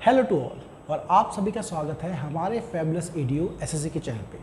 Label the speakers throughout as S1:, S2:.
S1: Hello to all और आप सभी का स्वागत है हमारे फैबुलस एडीओ एसएससी के चैनल पे।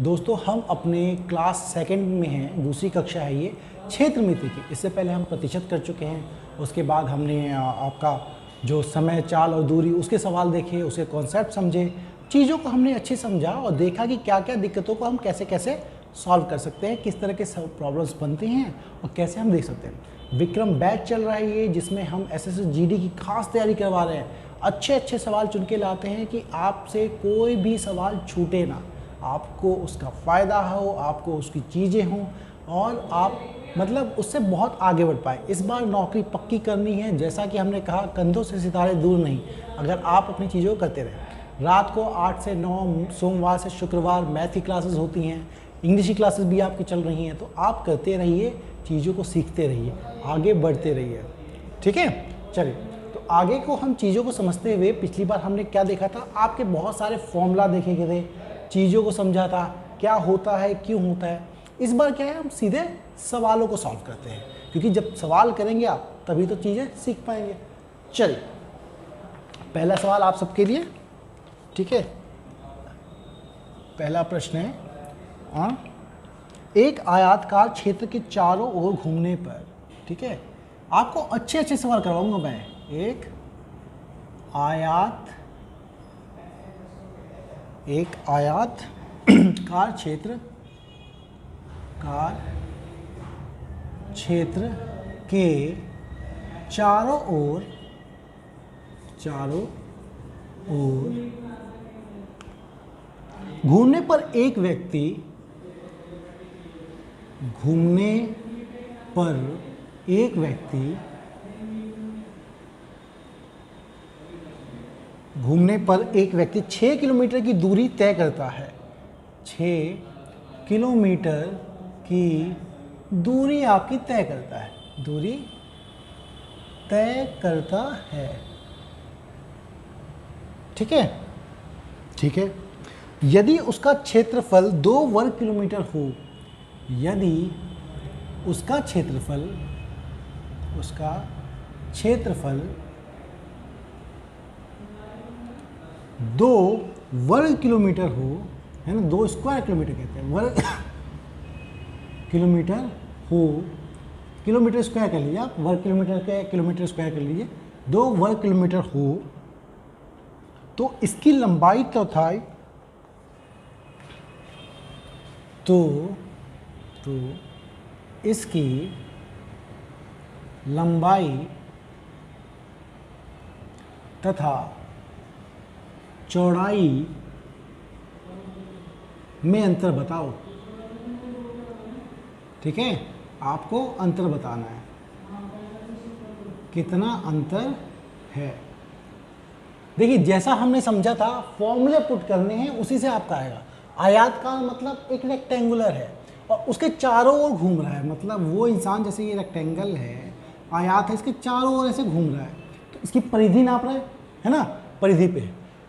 S1: दोस्तों हम अपने क्लास सेकंड में हैं, दूसरी कक्षा है ये क्षेत्र मिति की। इससे पहले हम प्रतिशत कर चुके हैं, उसके बाद हमने आपका जो समय चाल और दूरी उसके सवाल देखे, उसके कॉन्सेप्ट समझे, चीज़ों को हमने अच्छे समझा और देखा कि क्या क्या दिक्कतों को हम कैसे कैसे सॉल्व कर सकते हैं, किस तरह के प्रॉब्लम्स बनते हैं और कैसे हम देख सकते हैं। विक्रम बैच चल रहा है ये, जिसमें हम एसएससी जीडी की खास तैयारी करवा रहे हैं। अच्छे अच्छे सवाल चुन के लाते हैं कि आपसे कोई भी सवाल छूटे ना, आपको उसका फ़ायदा हो, आपको उसकी चीज़ें हों और आप मतलब उससे बहुत आगे बढ़ पाए। इस बार नौकरी पक्की करनी है, जैसा कि हमने कहा कंधों से सितारे दूर नहीं। अगर आप अपनी चीज़ों को करते रहें, रात को 8 से 9 सोमवार से शुक्रवार मैथ की क्लासेस होती हैं, इंग्लिश की क्लासेस भी आपकी चल रही हैं, तो आप करते रहिए, चीज़ों को सीखते रहिए, आगे बढ़ते रहिए। ठीक है, चलिए तो आगे को हम चीज़ों को समझते हुए, पिछली बार हमने क्या देखा था, आपके बहुत सारे फॉर्मूला देखे गए थे, चीज़ों को समझा था क्या होता है, क्यों होता है। इस बार क्या है, हम सीधे सवालों को सॉल्व करते हैं, क्योंकि जब सवाल करेंगे आप तभी तो चीज़ें सीख पाएंगे। चलिए पहला सवाल आप सबके लिए, ठीक है। पहला प्रश्न है, एक आयताकार क्षेत्र के चारों ओर घूमने पर, ठीक है, आपको अच्छे अच्छे सवाल करवाऊंगा मैं। एक आयताकार क्षेत्र के चारों ओर घूमने पर एक व्यक्ति घूमने पर एक व्यक्ति 6 किलोमीटर की दूरी तय करता है। 6 किलोमीटर की दूरी आपकी तय करता है, दूरी तय करता है, ठीक है, ठीक है। यदि उसका क्षेत्रफल 2 वर्ग किलोमीटर हो, यदि उसका क्षेत्रफल 2 वर्ग किलोमीटर हो, है ना, 2 स्क्वायर किलोमीटर कहते हैं, वर्ग किलोमीटर हो, किलोमीटर स्क्वायर कर लीजिए आप, वर्ग किलोमीटर के किलोमीटर स्क्वायर कर लीजिए, 2 वर्ग किलोमीटर हो तो इसकी लंबाई तो इसकी लंबाई तथा चौड़ाई में अंतर बताओ। ठीक है, आपको अंतर बताना है, कितना अंतर है। देखिए जैसा हमने समझा था, फॉर्मूले पुट करने हैं, उसी से आपका आएगा। आयत का मतलब एक रेक्टेंगुलर है और उसके चारों ओर घूम रहा है, मतलब वो इंसान, जैसे ये रेक्टेंगल है, आयत है, इसके चारों ओर ऐसे घूम रहा है, तो इसकी परिधि नाप रहा है ना, परिधि पे।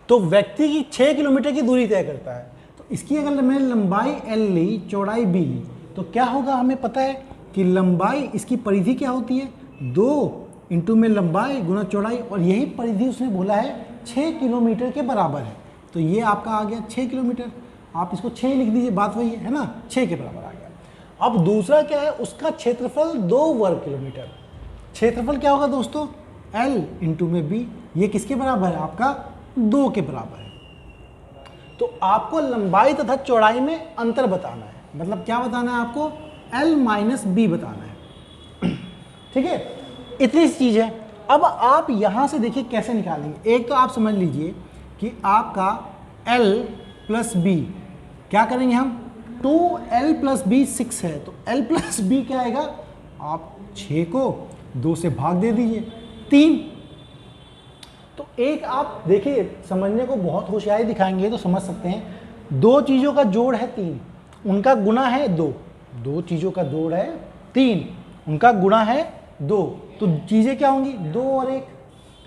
S1: तो व्यक्ति की 6 किलोमीटर की दूरी तय करता है, तो इसकी अगर मैंने लंबाई L ली, चौड़ाई B ली, तो क्या होगा, हमें पता है कि लंबाई, इसकी परिधि क्या होती है, 2 इंटू में लंबाई गुना चौड़ाई, और यही परिधि उसने बोला है 6 किलोमीटर के बराबर है। तो ये आपका आ गया 6 किलोमीटर, आप इसको 6 लिख दीजिए, बात वही है ना, 6 के बराबर आ गया। अब दूसरा क्या है, उसका क्षेत्रफल 2 वर्ग किलोमीटर। क्षेत्रफल क्या होगा दोस्तों, L इंटू में B, ये किसके बराबर है, आपका 2 के बराबर है। तो आपको लंबाई तथा चौड़ाई में अंतर बताना है, मतलब क्या बताना है आपको, L माइनस B बताना है, ठीक है। इतनी चीज है। अब आप यहां से देखिए कैसे निकालेंगे। एक तो आप समझ लीजिए कि आपका L प्लस B, क्या करेंगे हम, 2L प्लस B 6 है, तो L प्लस B क्या आएगा, आप 6 को 2 से भाग दे दीजिए, 3। तो एक आप देखिए, समझने को बहुत होशियारी दिखाएंगे तो समझ सकते हैं। 2 चीज़ों का जोड़ है 3, उनका गुना है 2, 2 चीज़ों का जोड़ है 3, उनका गुना है 2, तो चीज़ें क्या होंगी, 2 और 1,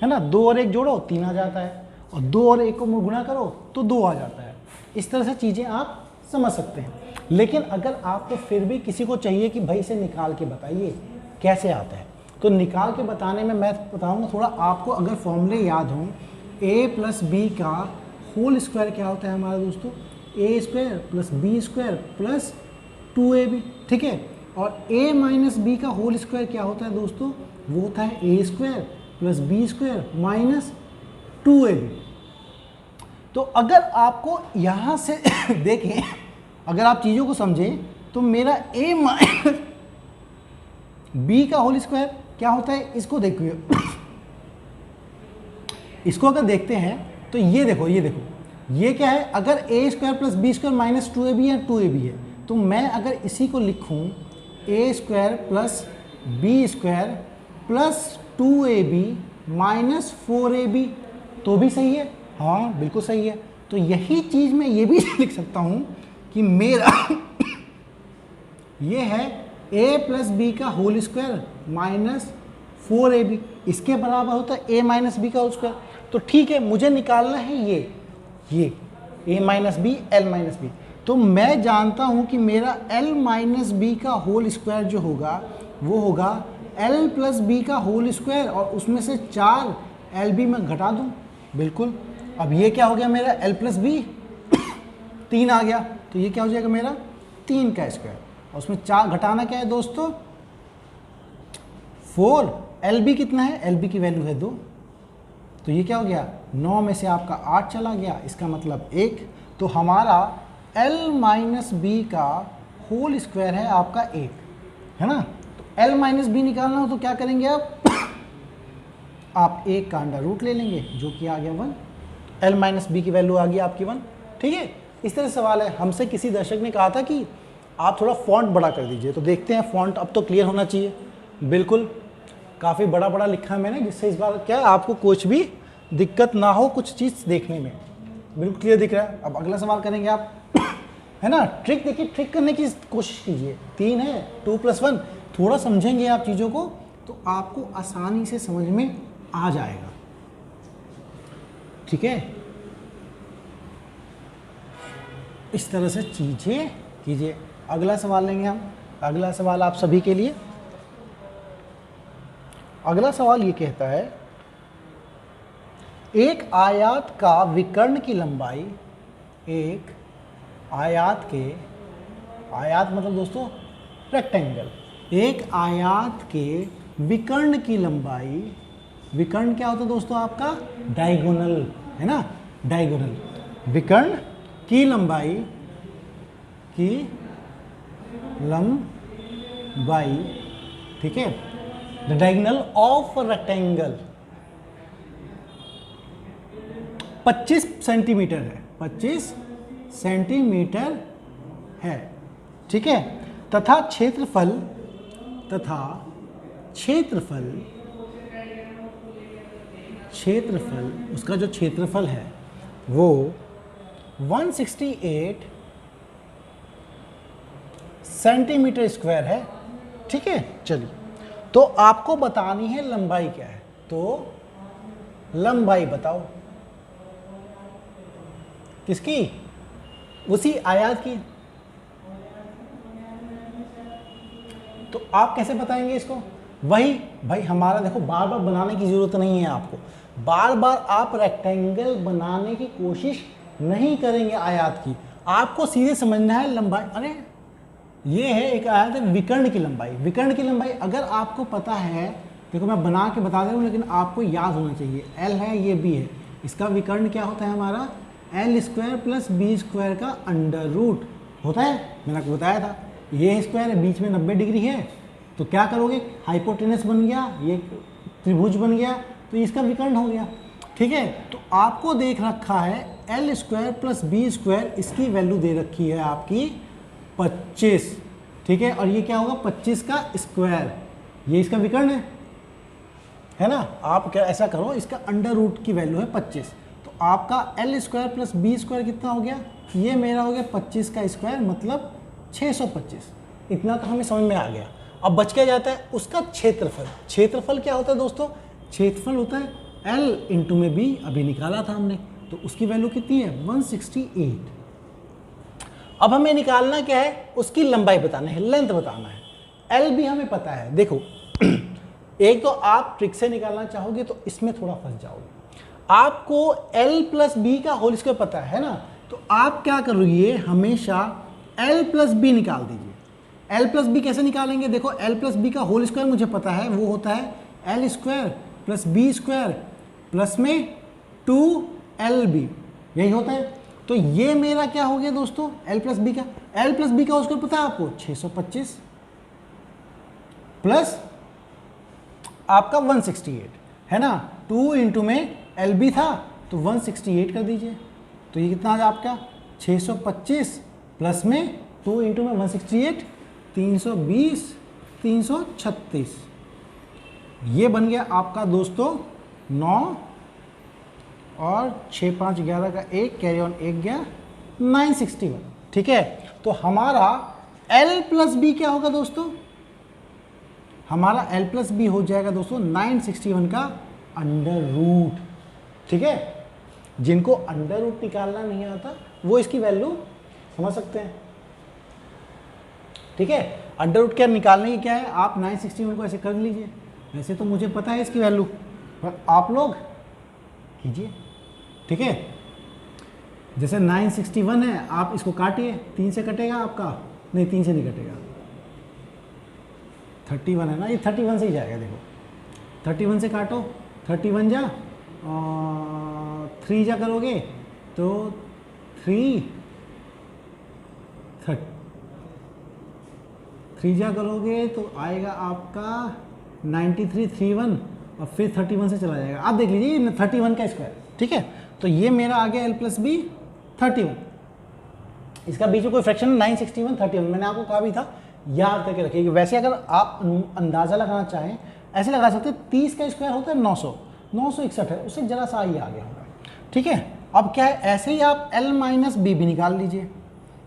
S1: है ना, 2 और 1 जोड़ो 3 आ जाता है, और 2 और 1 को गुना करो तो 2 आ जाता है। इस तरह से चीज़ें आप समझ सकते हैं। लेकिन अगर आपको फिर भी किसी को चाहिए कि भाई इसे निकाल के बताइए कैसे आता है, तो निकाल के बताने में मैं बताऊंगा थोड़ा आपको, अगर फॉर्मूले याद हों ए प्लस बी का होल स्क्वायर क्या होता है हमारा दोस्तों, A square plus B square plus 2ab, ठीक है। और a माइनस बी का होल स्क्वायर क्या होता है दोस्तों, वो होता है A square plus B square minus 2ab। तो अगर आपको यहाँ से देखें, अगर आप चीज़ों को समझें तो मेरा a माइनस बी का होल स्क्वायर क्या होता है, इसको देखिए, इसको अगर देखते हैं तो ये देखो ये क्या है, अगर A square plus B square minus 2ab या 2ab है, तो मैं अगर इसी को लिखूं A square plus B square plus 2ab minus 4ab तो भी सही है, हाँ बिल्कुल सही है। तो यही चीज़ मैं ये भी लिख सकता हूँ कि मेरा ये है a प्लस बी का होल स्क्वायर माइनस 4ab, इसके बराबर होता है a माइनस बी का होल स्क्वायर। तो ठीक है, मुझे निकालना है ये a minus B L minus B. तो मैं जानता हूँ कि मेरा l माइनस बी का होल स्क्वायर जो होगा वो होगा l प्लस बी का होल स्क्वायर, और उसमें से 4 lb मैं घटा दूँ, बिल्कुल। अब ये क्या हो गया मेरा l प्लस बी 3 आ गया, तो ये क्या हो जाएगा मेरा 3 का स्क्वायर, और उसमें 4 घटाना क्या है दोस्तों 4, lb कितना है, lb की वैल्यू है 2, तो ये क्या हो गया 9 में से आपका 8 चला गया, इसका मतलब 1। तो हमारा l माइनस बी का होल स्क्वायर है आपका 1, है ना। तो l माइनस बी निकालना हो तो क्या करेंगे आप 1 का अंडर रूट ले लेंगे, जो कि आ गया 1। l माइनस बी की वैल्यू आ गई आपकी 1, ठीक है। इस तरह सवाल है। हमसे किसी दर्शक ने कहा था कि आप थोड़ा फॉन्ट बड़ा कर दीजिए, तो देखते हैं फॉन्ट अब तो क्लियर होना चाहिए, बिल्कुल काफ़ी बड़ा बड़ा लिखा है मैंने, जिससे इस बार क्या आपको कुछ भी दिक्कत ना हो कुछ चीज़ देखने में, बिल्कुल क्लियर दिख रहा है। अब अगला सवाल करेंगे आप, है ना। ट्रिक देखिए, ट्रिक करने की कोशिश कीजिए, 3 है 2 + 1, थोड़ा समझेंगे आप चीज़ों को तो आपको आसानी से समझ में आ जाएगा, ठीक है। इस तरह से चीज़ें कीजिए। अगला सवाल लेंगे हम, अगला सवाल आप सभी के लिए। अगला सवाल ये कहता है, एक आयत का विकर्ण की लंबाई, एक आयत मतलब दोस्तों रेक्टेंगल, एक आयत के विकर्ण की लंबाई, विकर्ण क्या होता है दोस्तों आपका डायगोनल, है ना, डायगोनल, विकर्ण की लंबाई ठीक है, the diagonal of rectangle 25 centimetre है, 25 सेंटीमीटर है, ठीक है। तथा क्षेत्रफल उसका जो क्षेत्रफल है वो 168 सेंटीमीटर स्क्वायर है, ठीक है। चलिए, तो आपको बतानी है लंबाई क्या है, तो लंबाई बताओ किसकी, उसी आयत की। तो आप कैसे बताएंगे इसको, वही भाई हमारा देखो, बार बार बनाने की जरूरत नहीं है आपको, बार बार आप रेक्टेंगल बनाने की कोशिश नहीं करेंगे आयत की, आपको सीधे समझना है लंबाई। अरे ये है एक आयत है विकर्ण की लंबाई, विकर्ण की लंबाई अगर आपको पता है, देखो मैं बना के बता दे रहा हूँ लेकिन आपको याद होना चाहिए, l है ये b है, इसका विकर्ण क्या होता है हमारा l square plus B square का अंडर रूट होता है, मैंने आपको बताया था। ये स्क्वायर है, बीच में 90 डिग्री है, तो क्या करोगे हाइपोटेनस बन गया, ये त्रिभुज बन गया, तो इसका विकर्ण हो गया, ठीक है। तो आपको देख रखा है l square plus B square, इसकी वैल्यू दे रखी है आपकी 25, ठीक है। और ये क्या होगा 25 का स्क्वायर, ये इसका विकर्ण है ना। आप क्या ऐसा करो, इसका अंडर रूट की वैल्यू है 25, तो आपका l square plus B square कितना हो गया, ये मेरा हो गया 25 का स्क्वायर मतलब 625, इतना तो हमें समझ में आ गया। अब बच क्या जाता है उसका क्षेत्रफल, क्षेत्रफल क्या होता है दोस्तों, क्षेत्रफल होता है l इंटू में b, अभी निकाला था हमने, तो उसकी वैल्यू कितनी है 168। अब हमें निकालना क्या है, उसकी लंबाई बताना है, लेंथ बताना है, l भी हमें पता है। देखो एक तो आप ट्रिक से निकालना चाहोगे तो इसमें थोड़ा फंस जाओगे, आपको l प्लस बी का होल स्क्वायर पता है ना, तो आप क्या करोगे, हमेशा l प्लस बी निकाल दीजिए। l प्लस बी कैसे निकालेंगे, देखो l प्लस बी का होल स्क्वायर मुझे पता है, वो होता है l square plus B square plus में 2lb, यही होता है। तो ये मेरा क्या हो गया दोस्तों, l प्लस बी का, l प्लस बी का होल स्क्वायर पता है आपको 625 प्लस आपका 168 है ना, 2 इंटू में LB था तो 168 कर दीजिए, तो ये कितना आ गया आपका 625 प्लस में 2 इंटू में 168, 320, 336, ये बन गया आपका दोस्तों 9 और 6 5 11 का 1 कैरी ऑन 1 गया 961। ठीक है, तो हमारा L प्लस बी क्या होगा दोस्तों, हमारा L प्लस बी हो जाएगा दोस्तों 961 का अंडर रूट। ठीक है, जिनको अंडर रूट निकालना नहीं आता वो इसकी वैल्यू समझ सकते हैं। ठीक है, अंडर रूट क्या निकालने की क्या है, आप 961 को ऐसे कर लीजिए, वैसे तो मुझे पता है इसकी वैल्यू, पर आप लोग कीजिए। ठीक है, जैसे 961 है, आप इसको काटिए, 3 से कटेगा आपका, नहीं 3 से नहीं कटेगा, 31 है ना, ये 31 से ही जाएगा। देखो 31 से काटो, 31 जा 3 जा करोगे तो 3 जा करोगे तो आएगा आपका 93 31 और फिर 31 से चला जाएगा। आप देख लीजिए 31 का स्क्वायर। ठीक है, तो ये मेरा आ गया L प्लस बी 31, इसका बीच में कोई फ्रैक्शन 961 31, मैंने आपको कहा भी था याद करके रखिए। वैसे अगर आप अंदाज़ा लगाना चाहें ऐसे लगा सकते हैं, 30 का स्क्वायर होता है 900, 961 है, उससे जरा सा ही आगे होगा। ठीक है, अब क्या है, ऐसे ही आप L माइनस बी भी निकाल लीजिए,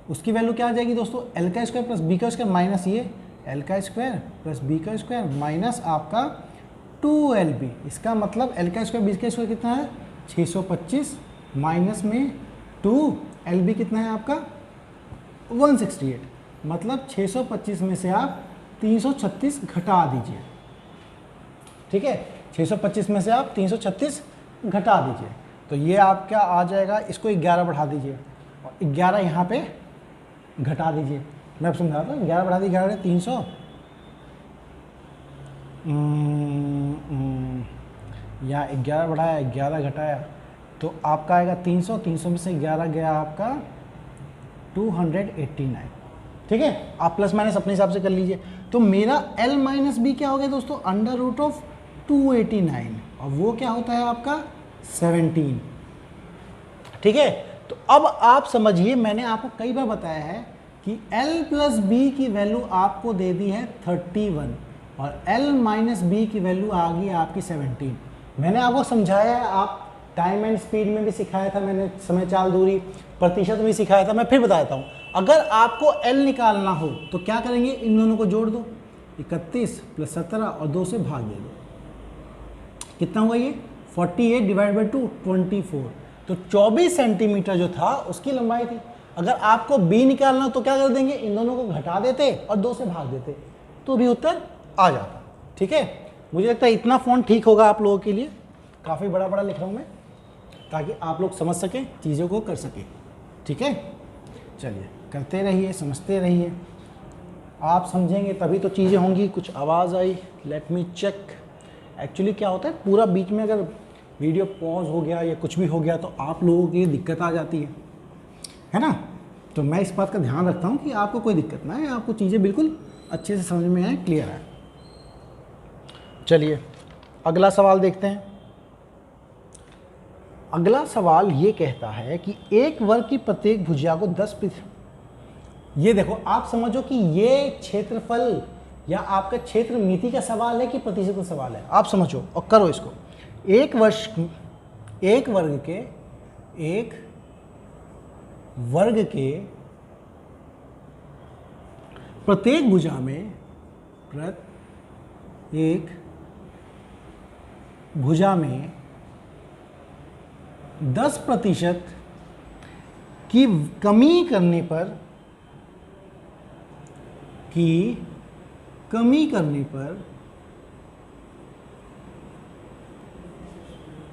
S1: उसकी वैल्यू क्या आ जाएगी दोस्तों, L का स्क्वायर प्लस बी का स्क्वायर माइनस ये L का स्क्वायर प्लस बी का स्क्वायर माइनस आपका 2LB, इसका मतलब L का स्क्वायर बी का स्क्वायर कितना है 625 माइनस में 2LB कितना है आपका 168, मतलब 625 में से आप 336 घटा दीजिए। ठीक है, 625 में से आप 336 घटा दीजिए, तो ये आपका आ जाएगा, इसको 11 बढ़ा दीजिए और 11 यहाँ पे घटा दीजिए। मैं अब समझा था, 11 बढ़ा दीजिए, 11 300, यहाँ 11 बढ़ाया 11 घटाया तो आपका आएगा 300, 300 में से 11 गया आपका 289। ठीक है, आप प्लस माइनस अपने हिसाब से कर लीजिए। तो मेरा L माइनस बी क्या हो गया दोस्तों, अंडर रूट ऑफ 289, और वो क्या होता है आपका 17। ठीक है, तो अब आप समझिए, मैंने आपको कई बार बताया है कि L प्लस बी की वैल्यू आपको दे दी है 31 और L माइनस बी की वैल्यू आ गई आपकी 17। मैंने आपको समझाया है, आप टाइम एंड स्पीड में भी सिखाया था मैंने, समय चाल दूरी प्रतिशत में भी सिखाया था। मैं फिर बता देता हूँ, अगर आपको L निकालना हो तो क्या करेंगे, इन दोनों को जोड़ दो, 31 प्लस 17 और 2 से भाग दे दो, कितना हुआ ये 48 डिवाइड बाई 2 24, तो 24 सेंटीमीटर जो था उसकी लंबाई थी। अगर आपको B निकालना हो तो क्या कर देंगे, इन दोनों को घटा देते और 2 से भाग देते तो भी उत्तर आ जाता। ठीक है, मुझे लगता है इतना फ़ॉन्ट ठीक होगा आप लोगों के लिए, काफ़ी बड़ा बड़ा लिख रहा हूँ मैं ताकि आप लोग समझ सकें, चीज़ों को कर सकें। ठीक है, चलिए करते रहिए, समझते रहिए, आप समझेंगे तभी तो चीज़ें होंगी। कुछ आवाज़ आई, लेट मी चेक। एक्चुअली क्या होता है, पूरा बीच में अगर वीडियो पॉज हो गया या कुछ भी हो गया तो आप लोगों की दिक्कत आ जाती है ना। तो मैं इस बात का ध्यान रखता हूँ कि आपको कोई दिक्कत ना है, आपको चीज़ें बिल्कुल अच्छे से समझ में आए, क्लियर है। चलिए अगला सवाल देखते हैं। अगला सवाल ये कहता है कि एक वर्ग की प्रत्येक भुजा को 10 ये देखो, आप समझो कि ये क्षेत्रफल या आपका क्षेत्र मिति का सवाल है कि प्रतिशत का सवाल है, आप समझो और करो इसको। एक वर्ग के प्रत्येक भुजा में 10% की कमी करने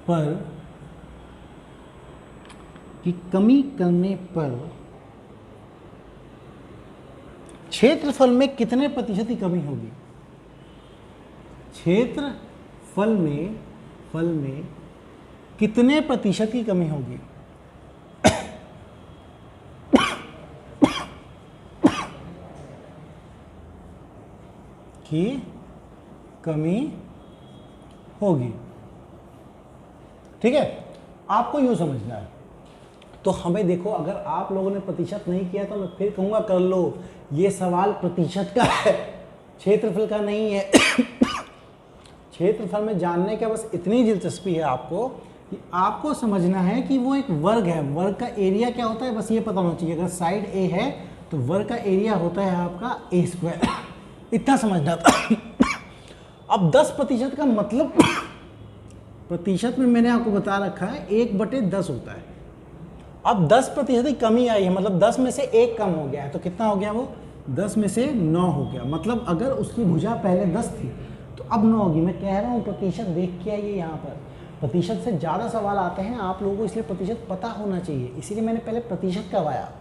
S1: पर कि कमी करने पर क्षेत्रफल में कितने प्रतिशत की कमी होगी। क्षेत्रफल में कितने प्रतिशत की कमी होगी। की कमी होगी। ठीक है, आपको यूं समझना है। तो हमें देखो, अगर आप लोगों ने प्रतिशत नहीं किया तो मैं फिर कहूंगा कर लो, ये सवाल प्रतिशत का है, क्षेत्रफल का नहीं है। क्षेत्रफल में जानने का बस इतनी दिलचस्पी है आपको कि आपको समझना है कि वो एक वर्ग है, वर्ग का एरिया क्या होता है, बस ये पता होना चाहिए। अगर साइड ए है तो वर्ग का एरिया होता है आपका ए स्क्वायर, इतना समझना था। अब 10% का मतलब प्रतिशत में मैंने आपको बता रखा है 1/10 होता है। अब 10% की कमी आई है, मतलब 10 में से 1 कम हो गया है, तो कितना हो गया वो 10 में से 9 हो गया। मतलब अगर उसकी भुजा पहले 10 थी तो अब 9 होगी। मैं कह रहा हूँ प्रतिशत देख के आइए, यहाँ पर प्रतिशत से ज़्यादा सवाल आते हैं आप लोगों को, इसलिए प्रतिशत पता होना चाहिए। इसीलिए मैंने पहले प्रतिशत करवाया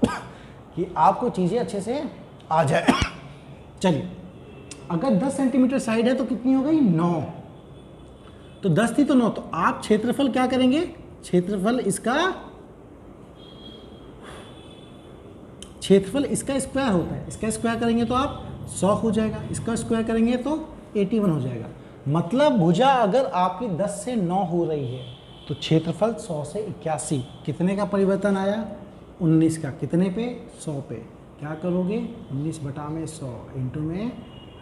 S1: कि आपको चीज़ें अच्छे से आ जाए। चलिए, अगर 10 सेंटीमीटर साइड है तो कितनी हो गई 9, तो 10 थी तो 9, तो आप क्षेत्रफल क्या करेंगे, क्षेत्रफल इसका स्क्वायर होता है, इसका स्क्वायर करेंगे तो आप 100 हो जाएगा, इसका स्क्वायर करेंगे तो 81 हो जाएगा। मतलब भुजा अगर आपकी 10 से 9 हो रही है तो क्षेत्रफल 100 से 81, कितने का परिवर्तन आया 19 का, कितने पे 100 पे। क्या करोगे 19/100 इंटू में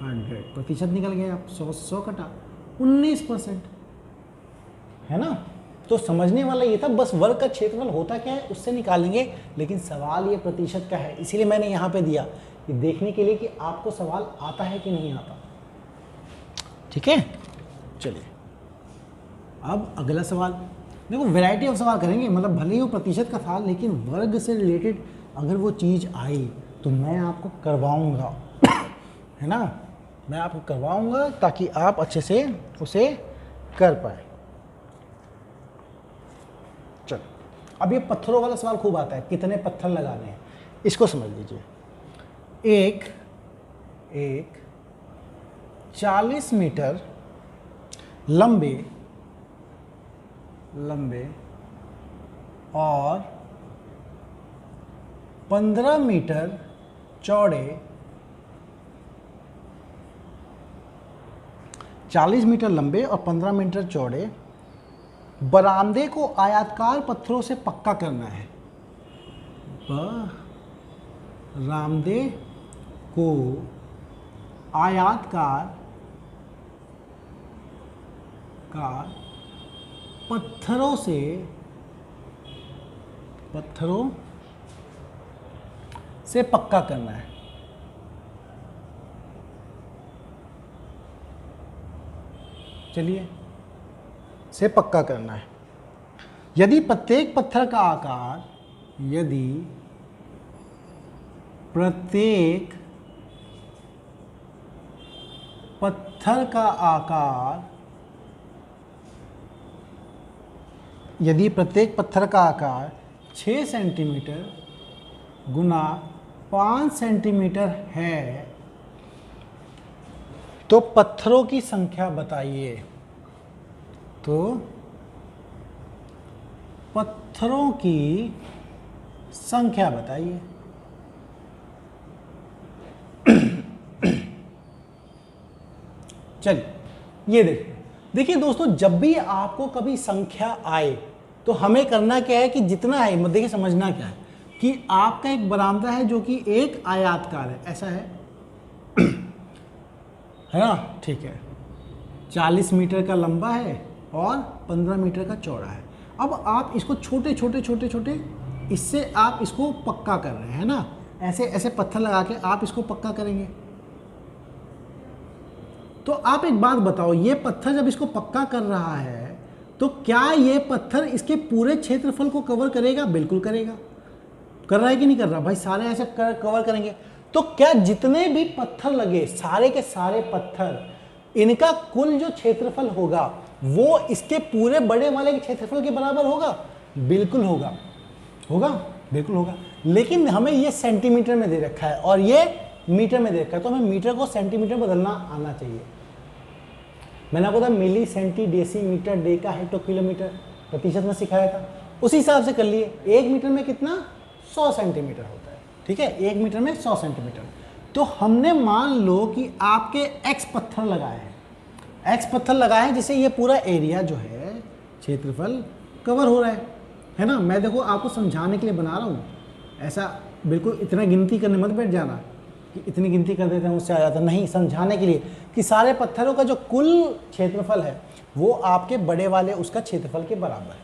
S1: 100, प्रतिशत निकल गया, 100 कटा 19%, है ना। तो समझने वाला ये था, बस वर्ग का क्षेत्रफल होता क्या है उससे निकालेंगे, लेकिन सवाल ये प्रतिशत का है, इसीलिए मैंने यहाँ पे दिया कि देखने के लिए कि आपको सवाल आता है कि नहीं आता। ठीक है, चलिए अब अगला सवाल। देखो वैरायटी ऑफ सवाल करेंगे, मतलब भले ही वो प्रतिशत का था, लेकिन वर्ग से रिलेटेड अगर वो चीज़ आई तो मैं आपको करवाऊँगा, है ना, मैं आपको करवाऊँगा ताकि आप अच्छे से उसे कर पाए। चलो, अब ये पत्थरों वाला सवाल खूब आता है, कितने पत्थर लगाने हैं, इसको समझ लीजिए। एक 40 मीटर लंबे और 15 मीटर चौड़े, 40 मीटर लंबे और 15 मीटर चौड़े बरामदे को आयताकार पत्थरों से पक्का करना है। बरामदे को आयताकार पत्थरों से पक्का करना है। चलिए, से पक्का करना है। यदि प्रत्येक पत्थर का आकार, यदि प्रत्येक पत्थर का आकार 6 सेंटीमीटर गुना 5 सेंटीमीटर है तो पत्थरों की संख्या बताइए। तो पत्थरों की संख्या बताइए। चलिए, ये देखिए दोस्तों, जब भी आपको कभी संख्या आए तो हमें करना क्या है कि जितना है, मतलब देखिए समझना क्या है कि आपका एक बरामदा है जो कि एक आयताकार है, ऐसा है ना, ठीक है, 40 मीटर का लंबा है और 15 मीटर का चौड़ा है। अब आप इसको छोटे छोटे इससे आप इसको पक्का कर रहे हैं ना, ऐसे ऐसे पत्थर लगा के आप इसको पक्का करेंगे। तो आप एक बात बताओ, ये पत्थर जब इसको पक्का कर रहा है तो क्या ये पत्थर इसके पूरे क्षेत्रफल को कवर करेगा? बिल्कुल करेगा। कर रहा है कि नहीं कर रहा? भाई सारे ऐसे कवर करेंगे। तो क्या जितने भी पत्थर लगे, सारे के सारे पत्थर, इनका कुल जो क्षेत्रफल होगा वो इसके पूरे बड़े वाले के क्षेत्रफल के बराबर होगा? बिल्कुल होगा। होगा, बिल्कुल होगा, लेकिन हमें ये सेंटीमीटर में दे रखा है और ये मीटर में दे रखा है, तो हमें मीटर को सेंटीमीटर बदलना आना चाहिए। मैंने आपको milli, centi, deci, metre, deca, hecto, kilometre, प्रतिशत में सिखाया था, उसी हिसाब से कर लिए। 1 मीटर में कितना, 100 सेंटीमीटर होता है, ठीक है, 1 मीटर में 100 सेंटीमीटर। तो हमने मान लो कि आपके x पत्थर लगाए हैं, x पत्थर लगाए हैं, जिससे ये पूरा एरिया जो है क्षेत्रफल कवर हो रहा है ना। मैं देखो आपको समझाने के लिए बना रहा हूँ, ऐसा बिल्कुल इतना गिनती करने मत बैठ जाना कि इतनी गिनती कर देते हैं उससे आ जाता, नहीं, समझाने के लिए कि सारे पत्थरों का जो कुल क्षेत्रफल है वो आपके बड़े वाले उसका क्षेत्रफल के बराबर है।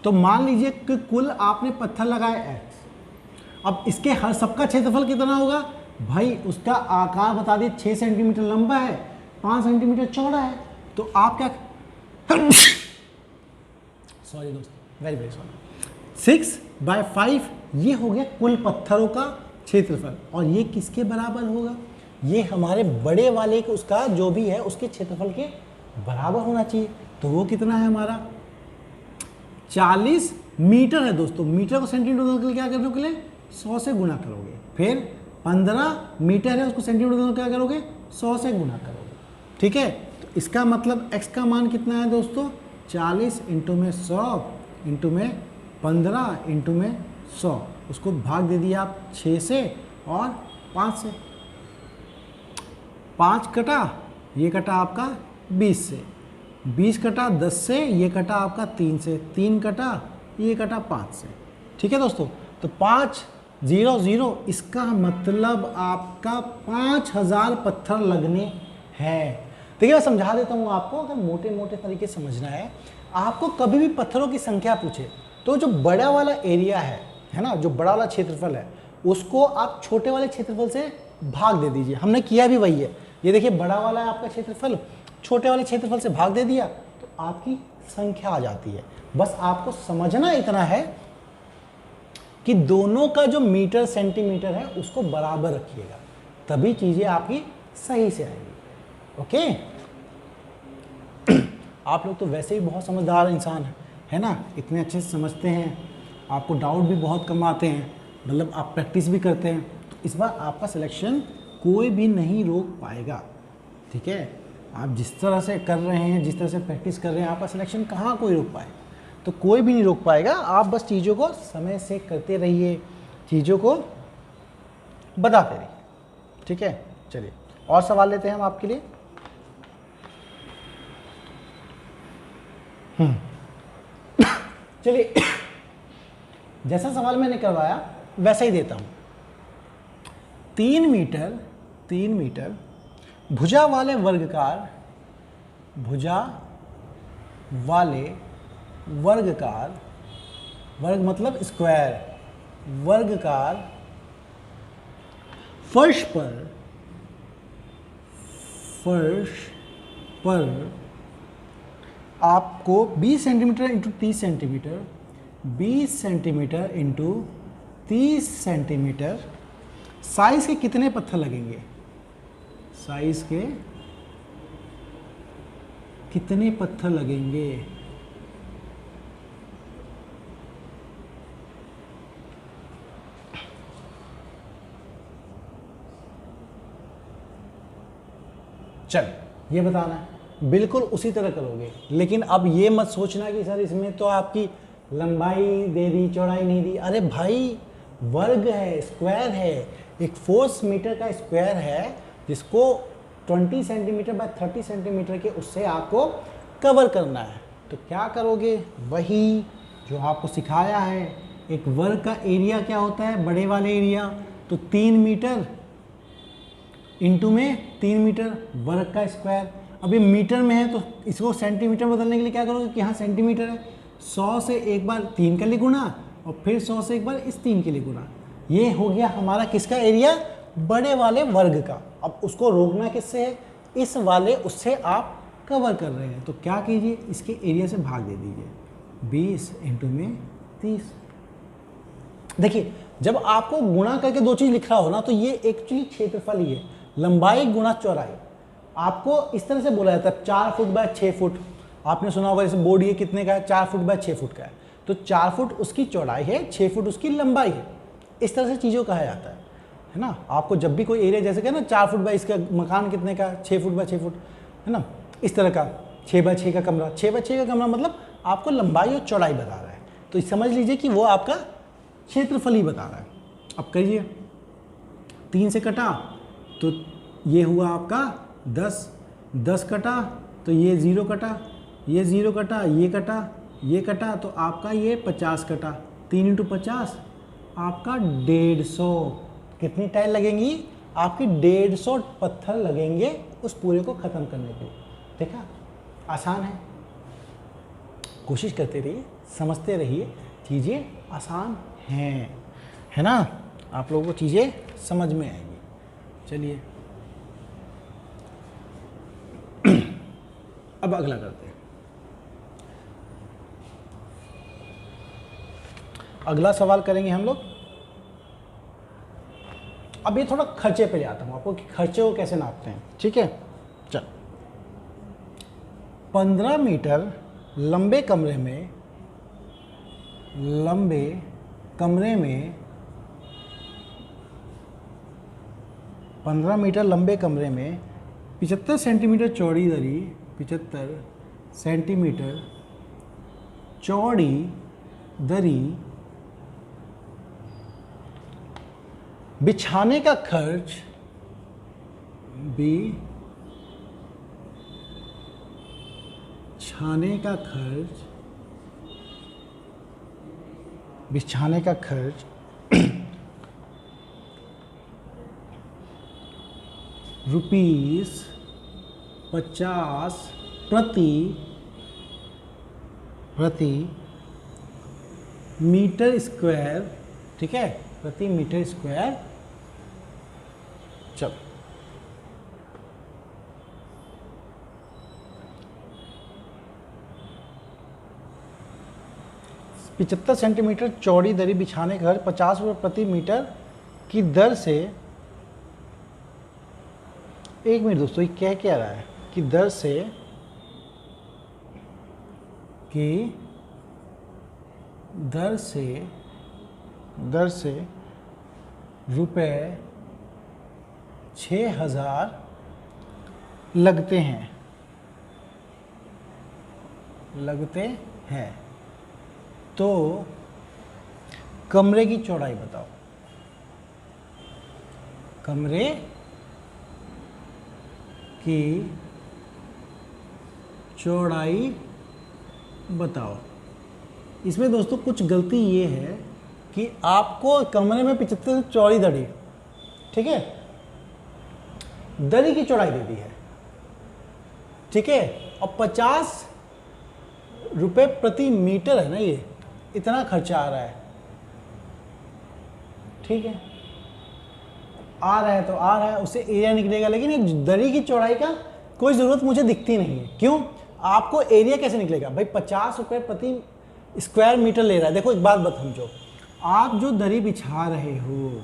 S1: तो मान लीजिए कि कुल आपने पत्थर लगाए x, अब इसके हर सबका क्षेत्रफल कितना होगा भाई, उसका आकार बता दिए, 6 सेंटीमीटर लंबा है, 5 सेंटीमीटर चौड़ा है, तो आप क्या सॉरी दोस्त, वेरी वेरी सॉरी, 6/5 ये हो गया कुल पत्थरों का क्षेत्रफल, और ये किसके बराबर होगा, ये हमारे बड़े वाले के उसका जो भी है उसके क्षेत्रफल के बराबर होना चाहिए। तो वो कितना है हमारा 40 मीटर है दोस्तों। मीटर को सेंटीमीटर के लिए क्या करने के लिए 100 से गुना करोगे, फिर 15 मीटर है उसको सेंटीमीटर क्या करोगे 100 से गुना करोगे, ठीक है। तो इसका मतलब x का मान कितना है दोस्तों, 40 इंटू में 100 इंटू में 15 इंटू में 100, उसको भाग दे दिया आप 6 से और 5 से, 5 कटा, ये कटा आपका 20 से, 20 कटा 10 से, ये कटा आपका 3 से, 3 कटा, ये कटा 5 से, ठीक है दोस्तों। तो 500, इसका मतलब आपका 5000 पत्थर लगने हैं। देखिए मैं समझा देता हूँ आपको, अगर मोटे मोटे तरीके से समझना है, आपको कभी भी पत्थरों की संख्या पूछे तो जो बड़ा वाला एरिया है ना, जो बड़ा वाला क्षेत्रफल है उसको आप छोटे वाले क्षेत्रफल से भाग दे दीजिए। हमने किया भी वही है, ये देखिए बड़ा वाला है आपका क्षेत्रफल, छोटे वाले क्षेत्रफल से भाग दे दिया तो आपकी संख्या आ जाती है। बस आपको समझना इतना है कि दोनों का जो मीटर सेंटीमीटर है उसको बराबर रखिएगा, तभी चीजें आपकी सही से आएंगी। ओके, आप लोग तो वैसे ही बहुत समझदार इंसान है ना, इतने अच्छे से समझते हैं, आपको डाउट भी बहुत कम आते हैं, मतलब आप प्रैक्टिस भी करते हैं, तो इस बार आपका सिलेक्शन कोई भी नहीं रोक पाएगा, ठीक है। आप जिस तरह से कर रहे हैं, जिस तरह से प्रैक्टिस कर रहे हैं, आपका सिलेक्शन कहाँ कोई रोक पाए, तो कोई भी नहीं रोक पाएगा। आप बस चीज़ों को समय से करते रहिए, चीज़ों को बताते रहिए, ठीक है। चलिए और सवाल लेते हैं हम आपके लिए। चलिए जैसा सवाल मैंने करवाया वैसा ही देता हूं। 3 मीटर भुजा वाले वर्गकार, भुजा वाले वर्गकार, वर्ग मतलब स्क्वायर, वर्गकार फर्श पर आपको 20 centimetre into 30 centimetre, 20 centimetre into 30 centimetre size के कितने पत्थर लगेंगे, साइज के कितने पत्थर लगेंगे। चल ये बताना है, बिल्कुल उसी तरह करोगे, लेकिन अब ये मत सोचना कि सर इसमें तो आपकी लंबाई दे दी चौड़ाई नहीं दी। अरे भाई वर्ग है, स्क्वायर है, एक 4 मीटर का स्क्वायर है जिसको 20 सेंटीमीटर बाय 30 सेंटीमीटर के उससे आपको कवर करना है। तो क्या करोगे, वही जो आपको सिखाया है। एक वर्ग का एरिया क्या होता है, बड़े वाले एरिया, तो 3 मीटर इंटू में 3 मीटर वर्ग का स्क्वायर। अब ये मीटर में है तो इसको सेंटीमीटर बदलने के लिए क्या करोगे कि यहाँ सेंटीमीटर है, 100 से एक बार 3 के लिए गुना और फिर 100 से एक बार इस 3 के लिए गुना। ये हो गया हमारा किसका एरिया, बड़े वाले वर्ग का। अब उसको रोकना किससे है, इस वाले उससे आप कवर कर रहे हैं, तो क्या कीजिए इसके एरिया से भाग दे दीजिए, 20 इंटू में 30। देखिए जब आपको गुणा करके दो चीज़ लिख रहा हो ना, तो ये एक्चुअली क्षेत्रफल ही है, लंबाई गुणा चौड़ाई। आपको इस तरह से बोला जाता है 4 फुट बाय 6 फुट, आपने सुना होगा जैसे बोर्ड ये कितने का है, 4 फुट बाय 6 फुट का है। तो 4 फुट उसकी चौड़ाई है, 6 फुट उसकी लंबाई है। इस तरह से चीज़ों को कहा जाता है ना। आपको जब भी कोई एरिया जैसे कहना 4 फुट बाई इसका मकान कितने का, 6 फुट बाई 6 फुट, है ना, इस तरह का 6 बाई 6 का कमरा, 6 बाई 6 का कमरा मतलब आपको लंबाई और चौड़ाई बता रहा है। तो समझ लीजिए कि वो आपका क्षेत्रफल ही बता रहा है। अब करिए 3 से कटा तो ये हुआ आपका 10, 10 कटा तो ये 0 कटा, ये 0 कटा, ये कटा, ये कटा, तो आपका ये 50 कटा। 3 इंटू 50 आपका 150। कितनी टाइल लगेंगी आपकी? 150 पत्थर लगेंगे उस पूरे को ख़त्म करने के लिए। देखा, आसान है। कोशिश करते रहिए, समझते रहिए, चीज़ें आसान हैं, है ना। आप लोगों को चीज़ें समझ में आएंगी। चलिए अब अगला करते हैं। अगला सवाल करेंगे हम लोग। अब ये थोड़ा खर्चे पे ले आता हूँ आपको कि खर्चे को कैसे नापते हैं, ठीक है। चल 15 मीटर लंबे कमरे में 15 मीटर लंबे कमरे में 75 सेंटीमीटर चौड़ी दरी, 75 सेंटीमीटर चौड़ी दरी बिछाने का खर्च बिछाने का खर्च ₹50 प्रति मीटर स्क्वायर, ठीक है, प्रति मीटर स्क्वायर। चलो 75 सेंटीमीटर चौड़ी दरी बिछाने का खर्च 50 रुपये प्रति मीटर की दर से, एक मिनट दोस्तों, ये क्या रहा है कि दर से रुपये 6000 लगते हैं। तो कमरे की चौड़ाई बताओ। कमरे की चौड़ाई बताओ। इसमें दोस्तों कुछ गलती ये है कि आपको कमरे में 75 चौड़ी दरी, ठीक है, दरी की चौड़ाई दे दी है, ठीक है, और 50 रुपये प्रति मीटर है ना, ये इतना खर्चा आ रहा है, ठीक है, आ रहा है तो आ रहा है, उससे एरिया निकलेगा। लेकिन ये दरी की चौड़ाई का कोई ज़रूरत मुझे दिखती नहीं है। क्यों? आपको एरिया कैसे निकलेगा भाई? 50 रुपये प्रति स्क्वायर मीटर ले रहा है। देखो एक बात समझो, आप जो दरी बिछा रहे हो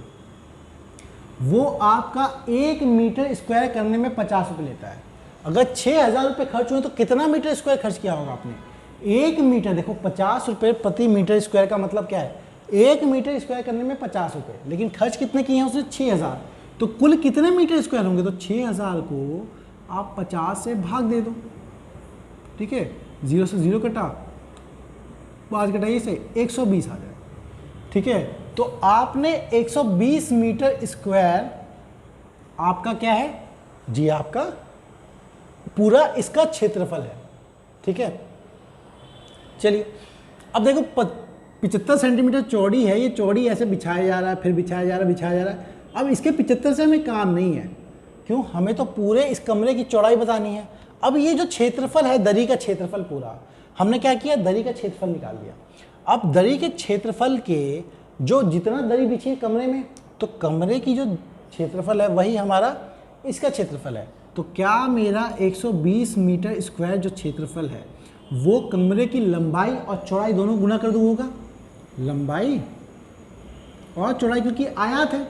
S1: वो आपका 1 मीटर स्क्वायर करने में 50 रुपये लेता है। अगर 6000 रुपये खर्च हुए तो कितना मीटर स्क्वायर खर्च किया होगा आपने? 1 मीटर। देखो 50 रुपये प्रति मीटर स्क्वायर का मतलब क्या है? 1 मीटर स्क्वायर करने में 50 रुपये, लेकिन खर्च कितने किए हैं उसने? 6000। तो कुल कितने मीटर स्क्वायर होंगे? तो 6000 को आप 50 से भाग दे दो, ठीक है, 0 से 0 कटा, 5 घटाइए से 120 आ जाए, ठीक है। तो आपने 120 मीटर स्क्वायर आपका क्या है जी? आपका पूरा इसका क्षेत्रफल है, ठीक है। चलिए अब देखो 75 सेंटीमीटर चौड़ी है, ये चौड़ी ऐसे बिछाया जा रहा है, फिर बिछाया जा रहा है। अब इसके 75 से हमें काम नहीं है, क्यों? हमें तो पूरे इस कमरे की चौड़ाई बतानी है। अब ये जो क्षेत्रफल है, दरी का क्षेत्रफल पूरा, हमने क्या किया? दरी का क्षेत्रफल निकाल लिया। अब दरी के क्षेत्रफल के जो जितना दरी बिछी है कमरे में, तो कमरे की जो क्षेत्रफल है वही हमारा इसका क्षेत्रफल है। तो क्या मेरा 120 मीटर स्क्वायर जो क्षेत्रफल है वो कमरे की लंबाई और चौड़ाई दोनों गुना कर दूँ होगा? लंबाई और चौड़ाई, क्योंकि आयत है,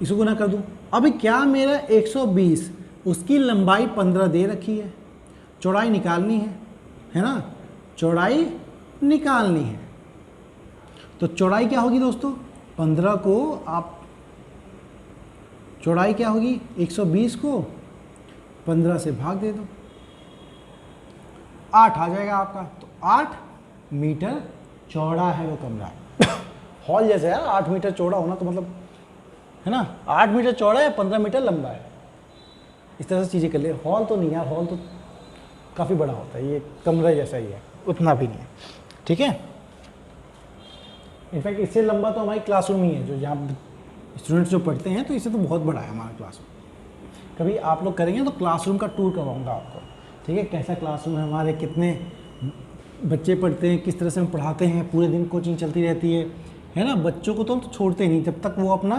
S1: इसको गुना कर दूं। अभी क्या मेरा 120, उसकी लंबाई 15 दे रखी है, चौड़ाई निकालनी है, है ना, चौड़ाई निकालनी है। तो चौड़ाई क्या होगी दोस्तों, 15 को आप, चौड़ाई क्या होगी 120 को 15 से भाग दे दो, 8 आ जाएगा आपका। तो 8 मीटर चौड़ा है वो कमरा। हॉल जैसे यार 8 मीटर चौड़ा होना तो मतलब, है ना, 8 मीटर चौड़ा है, 15 मीटर लंबा है, इस तरह से चीज़ें कर ले। हॉल तो नहीं यार, हॉल तो काफ़ी बड़ा होता है, ये कमरा जैसा ही है, उतना भी नहीं है, ठीक है। इनफैक्ट इससे लंबा तो हमारी क्लासरूम ही है, जो जहाँ स्टूडेंट्स जो पढ़ते हैं, तो इससे तो बहुत बड़ा है हमारा क्लासरूम। कभी आप लोग करेंगे तो क्लासरूम का टूर करवाऊंगा आपको, ठीक है, कैसा क्लासरूम है हमारे, कितने बच्चे पढ़ते हैं, किस तरह से हम पढ़ाते हैं, पूरे दिन कोचिंग चलती रहती है ना। बच्चों को तो हम तो छोड़ते नहीं जब तक वो अपना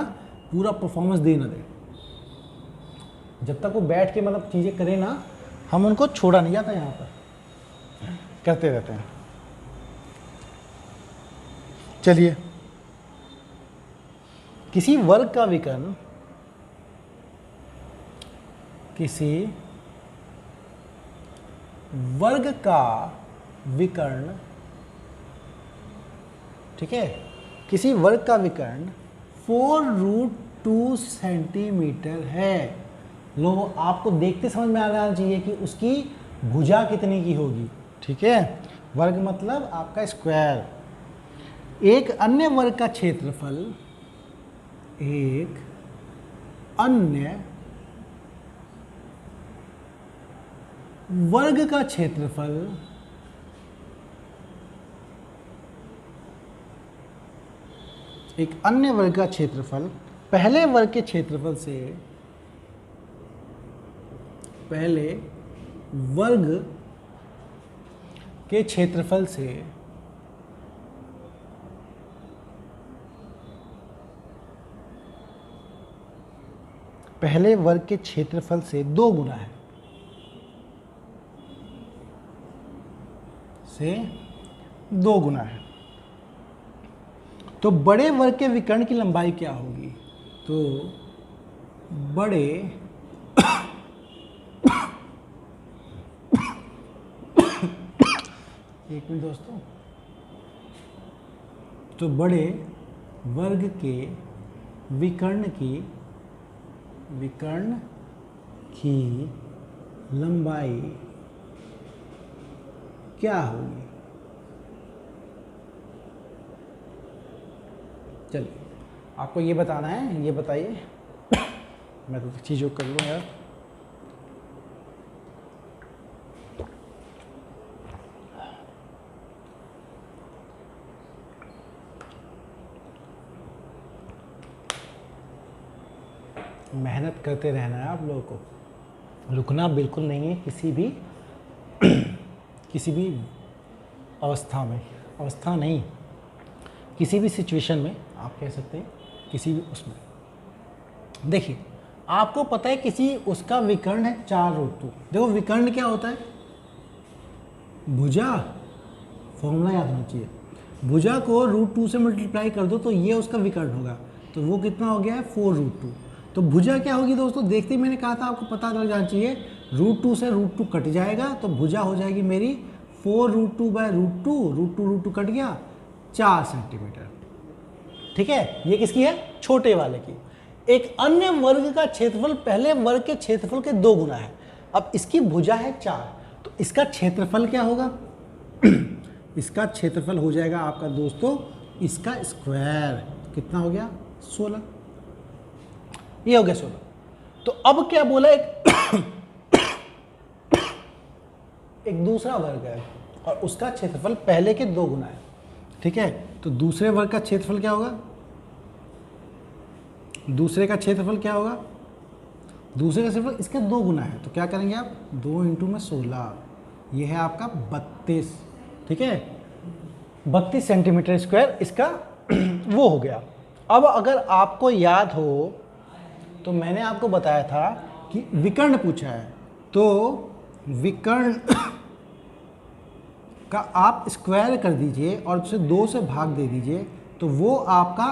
S1: पूरा परफॉर्मेंस दे ना दे, जब तक वो बैठ के मतलब चीज़ें करें ना, हम उनको छोड़ा नहीं जाता, यहाँ पर करते रहते हैं। चलिए, किसी वर्ग का विकर्ण, किसी वर्ग का विकर्ण, ठीक है, किसी वर्ग का विकर्ण 4√2 सेंटीमीटर है। लो, आपको देखते समझ में आ जाना चाहिए कि उसकी भुजा कितनी की होगी, ठीक है। वर्ग मतलब आपका स्क्वायर। एक अन्य वर्ग का क्षेत्रफल, एक अन्य वर्ग का क्षेत्रफल एक अन्य वर्ग का क्षेत्रफल पहले वर्ग के क्षेत्रफल से, पहले वर्ग के क्षेत्रफल से पहले वर्ग के क्षेत्रफल से 2 गुना है, से 2 गुना है। तो बड़े वर्ग के विकर्ण की लंबाई क्या होगी, तो बड़े एक मिनट दोस्तों, तो बड़े वर्ग के विकर्ण की लंबाई क्या होगी। चलिए, आपको ये बताना है, ये बताइए। मैं तो चीज़ों कर लूँ यार। मेहनत करते रहना है आप लोगों को, रुकना बिल्कुल नहीं है किसी भी अवस्था में, अवस्था नहीं, किसी भी सिचुएशन में आप कह सकते हैं, किसी भी उसमें। देखिए, आपको पता है किसी उसका विकर्ण है 4√2। देखो विकर्ण क्या होता है, भुजा, फॉर्मूला याद होना चाहिए, भुजा को √2 से मल्टीप्लाई कर दो तो ये उसका विकर्ण होगा, तो वो कितना हो गया है 4√2। तो भुजा क्या होगी दोस्तों, देखते ही मैंने कहा था आपको पता लग जाना चाहिए, √2 से √2 कट जाएगा, तो भुजा हो जाएगी मेरी 4√2/√2, √2 कट गया 4 सेंटीमीटर, ठीक है। ये किसकी है, छोटे वाले की। एक अन्य वर्ग का क्षेत्रफल पहले वर्ग के क्षेत्रफल के 2 गुना है। अब इसकी भुजा है 4, तो इसका क्षेत्रफल क्या होगा इसका क्षेत्रफल हो जाएगा आपका दोस्तों, इसका स्क्वायर कितना हो गया 16, ये हो गया 16। तो अब क्या बोला, एक दूसरा वर्ग है और उसका क्षेत्रफल पहले के 2 गुना है, ठीक है। तो दूसरे वर्ग का क्षेत्रफल क्या होगा, दूसरे का क्षेत्रफल क्या होगा, दूसरे का क्षेत्रफल इसके 2 गुना है, तो क्या करेंगे आप, 2 × में 16, ये है आपका 32, ठीक है, 32 सेंटीमीटर स्क्वायर इसका वो हो गया। अब अगर आपको याद हो तो मैंने आपको बताया था कि विकर्ण पूछा है, तो विकर्ण का आप स्क्वायर कर दीजिए और उसे 2 से भाग दे दीजिए, तो वो आपका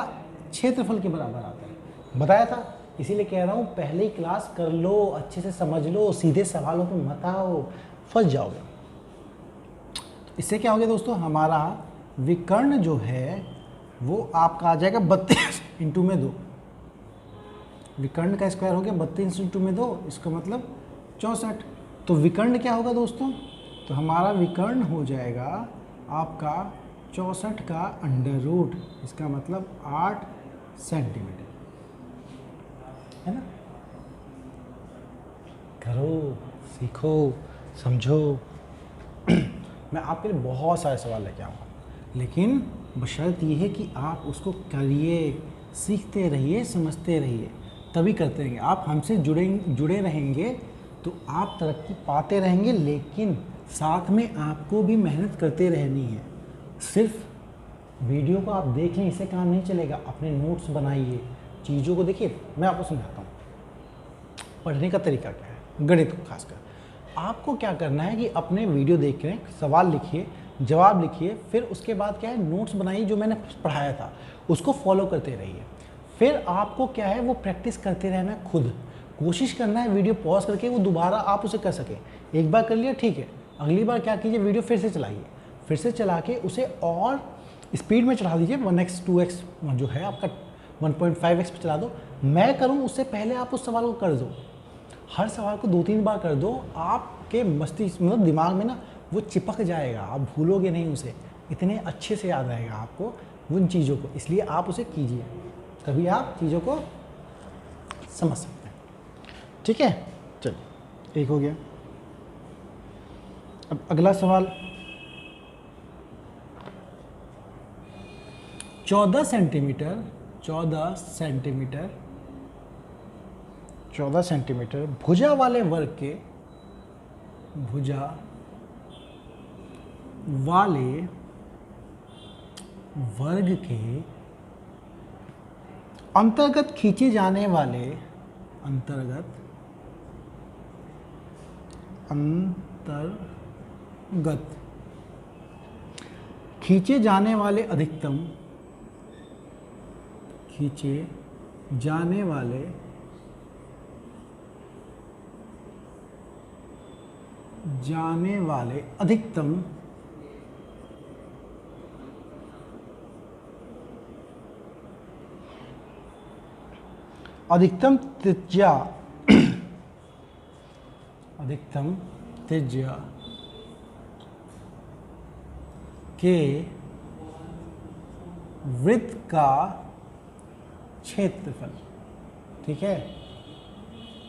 S1: क्षेत्रफल के बराबर आता है। बताया था, इसीलिए कह रहा हूँ पहले ही क्लास कर लो, अच्छे से समझ लो, सीधे सवालों पे मत आओ, फंस जाओगे। इससे क्या हो गया दोस्तों, हमारा विकर्ण जो है वो आपका आ जाएगा 32 इंटू में 2। विकर्ण का स्क्वायर हो गया 32 इंटू में 2, इसका मतलब 64। तो विकर्ण क्या होगा दोस्तों, तो हमारा विकर्ण हो जाएगा आपका 64 का अंडर रूट, इसका मतलब 8 सेंटीमीटर, है ना। करो, सीखो, समझो। मैं आपके लिए बहुत सारे सवाल लेके आऊँगा, लेकिन बशर्ते ये है कि आप उसको करिए, सीखते रहिए, समझते रहिए, तभी करते रहेंगे। आप हमसे जुड़े रहेंगे तो आप तरक्की पाते रहेंगे, लेकिन साथ में आपको भी मेहनत करते रहनी है। सिर्फ वीडियो को आप देख लें इससे काम नहीं चलेगा, अपने नोट्स बनाइए, चीज़ों को देखिए। मैं आपको समझाता हूँ पढ़ने का तरीका क्या है, गणित को खासकर। आपको क्या करना है कि अपने वीडियो देख कर सवाल लिखिए, जवाब लिखिए, फिर उसके बाद क्या है नोट्स बनाइए, जो मैंने पढ़ाया था उसको फॉलो करते रहिए। फिर आपको क्या है वो प्रैक्टिस करते रहना है, खुद कोशिश करना है वीडियो पॉज करके वो दोबारा आप उसे कर सकें। एक बार कर लिया ठीक है, अगली बार क्या कीजिए, वीडियो फिर से चलाइए, फिर से चला के उसे और स्पीड में चढ़ा दीजिए। 1x 2x जो है आपका 1.5x पे चला दो। मैं करूँ उससे पहले आप उस सवाल को कर दो, हर सवाल को 2-3 बार कर दो। आपके मस्तिष्क मतलब दिमाग में ना वो चिपक जाएगा, आप भूलोगे नहीं उसे, इतने अच्छे से याद रहेगा आपको उन चीज़ों को। इसलिए आप उसे कीजिए, तभी आप चीज़ों को समझ सकते हैं। ठीक है, चलिए एक हो गया। अब अगला सवाल, 14 सेंटीमीटर 14 सेंटीमीटर भुजा वाले वर्ग के अंतर्गत खींचे जाने वाले अधिकतम अधिकतम त्रिज्या के वृत्त का क्षेत्रफल, ठीक है,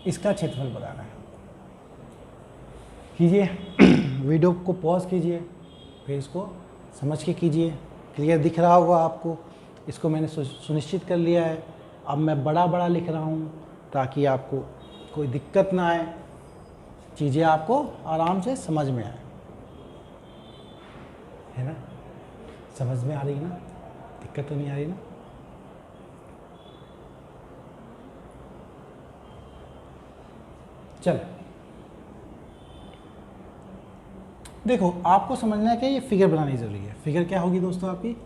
S1: इसका क्षेत्रफल बताना है। कीजिए, वीडियो को पॉज कीजिए, फिर इसको समझ के कीजिए। क्लियर दिख रहा होगा आपको, इसको मैंने सुनिश्चित कर लिया है। अब मैं बड़ा बड़ा लिख रहा हूँ ताकि आपको कोई दिक्कत ना आए, चीज़ें आपको आराम से समझ में आए, है ना। समझ में आ रही ना, दिक्कत तो नहीं आ रही ना। चल देखो, आपको समझना है कि ये फिगर बनानी ज़रूरी है। फिगर क्या होगी दोस्तों, आपकी